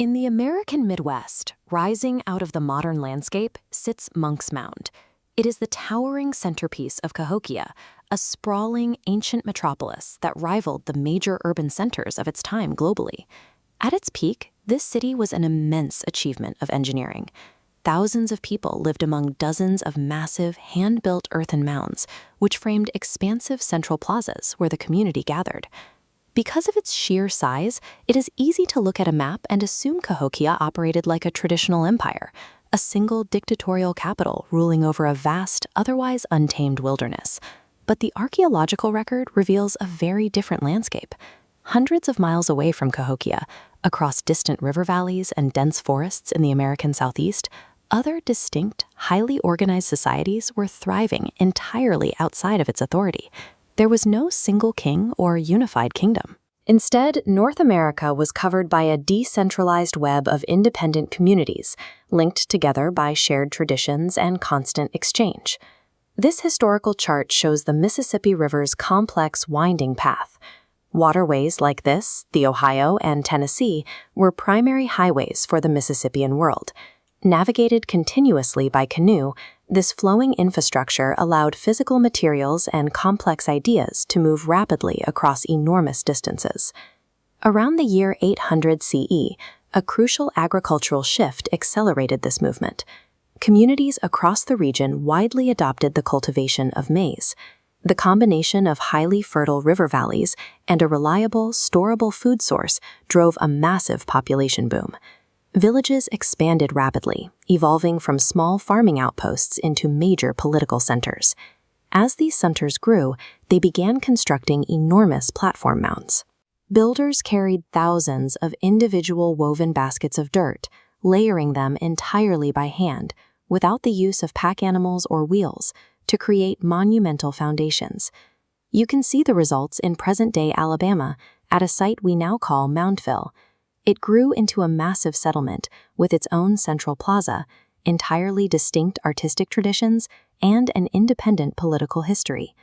In the American Midwest, rising out of the modern landscape, sits Monk's Mound. It is the towering centerpiece of Cahokia, a sprawling, ancient metropolis that rivaled the major urban centers of its time globally. At its peak, this city was an immense achievement of engineering. Thousands of people lived among dozens of massive, hand-built earthen mounds, which framed expansive central plazas where the community gathered. Because of its sheer size, it is easy to look at a map and assume Cahokia operated like a traditional empire, a single dictatorial capital ruling over a vast, otherwise untamed wilderness. But the archaeological record reveals a very different landscape. Hundreds of miles away from Cahokia, across distant river valleys and dense forests in the American Southeast, other distinct, highly organized societies were thriving entirely outside of its authority. There was no single king or unified kingdom. Instead, North America was covered by a decentralized web of independent communities, linked together by shared traditions and constant exchange. This historical chart shows the Mississippi River's complex winding path. Waterways like this, the Ohio and Tennessee, were primary highways for the Mississippian world. Navigated continuously by canoe, this flowing infrastructure allowed physical materials and complex ideas to move rapidly across enormous distances. Around the year 800 CE, a crucial agricultural shift accelerated this movement. Communities across the region widely adopted the cultivation of maize. The combination of highly fertile river valleys and a reliable, storable food source drove a massive population boom. Villages expanded rapidly, evolving from small farming outposts into major political centers. As these centers grew, they began constructing enormous platform mounds. Builders carried thousands of individual woven baskets of dirt, layering them entirely by hand, without the use of pack animals or wheels, to create monumental foundations. You can see the results in present-day Alabama at a site we now call Moundville. It grew into a massive settlement with its own central plaza, entirely distinct artistic traditions, and an independent political history.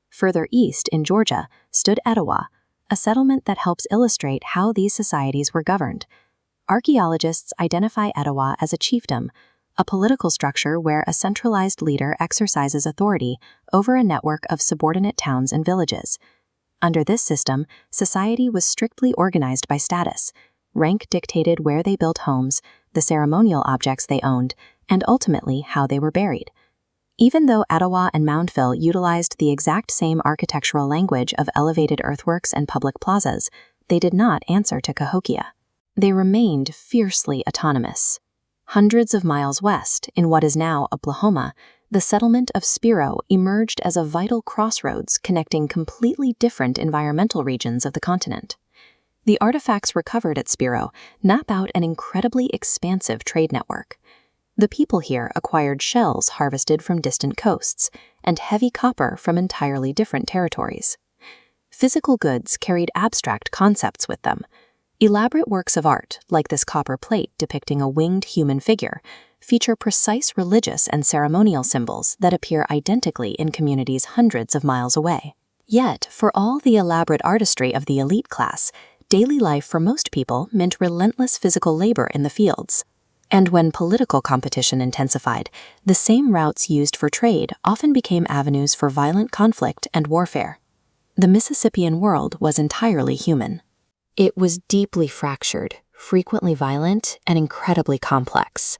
Further east in Georgia stood Etowah, a settlement that helps illustrate how these societies were governed. Archaeologists identify Etowah as a chiefdom, a political structure where a centralized leader exercises authority over a network of subordinate towns and villages. Under this system, society was strictly organized by status. Rank dictated where they built homes, the ceremonial objects they owned, and ultimately how they were buried. Even though Etowah and Moundville utilized the exact same architectural language of elevated earthworks and public plazas, they did not answer to Cahokia. They remained fiercely autonomous. Hundreds of miles west, in what is now Oklahoma, the settlement of Spiro emerged as a vital crossroads connecting completely different environmental regions of the continent. The artifacts recovered at Spiro map out an incredibly expansive trade network. The people here acquired shells harvested from distant coasts and heavy copper from entirely different territories. Physical goods carried abstract concepts with them. Elaborate works of art, like this copper plate depicting a winged human figure, feature precise religious and ceremonial symbols that appear identically in communities hundreds of miles away. Yet, for all the elaborate artistry of the elite class, daily life for most people meant relentless physical labor in the fields. And when political competition intensified, the same routes used for trade often became avenues for violent conflict and warfare. The Mississippian world was entirely human. It was deeply fractured, frequently violent, and incredibly complex.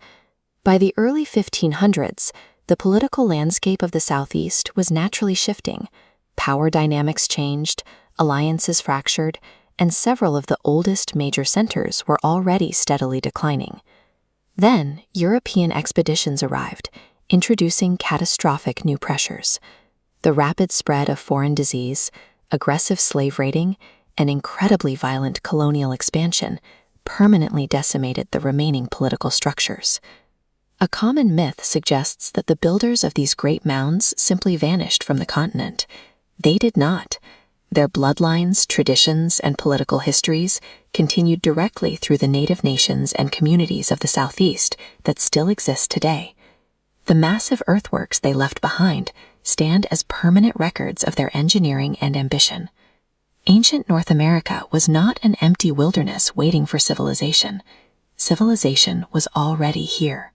By the early 1500s, the political landscape of the Southeast was naturally shifting. Power dynamics changed, alliances fractured, and several of the oldest major centers were already steadily declining. Then, European expeditions arrived, introducing catastrophic new pressures. The rapid spread of foreign disease, aggressive slave raiding, and incredibly violent colonial expansion permanently decimated the remaining political structures. A common myth suggests that the builders of these great mounds simply vanished from the continent. They did not. Their bloodlines, traditions, and political histories continued directly through the native nations and communities of the Southeast that still exist today. The massive earthworks they left behind stand as permanent records of their engineering and ambition. Ancient North America was not an empty wilderness waiting for civilization. civilization was already here.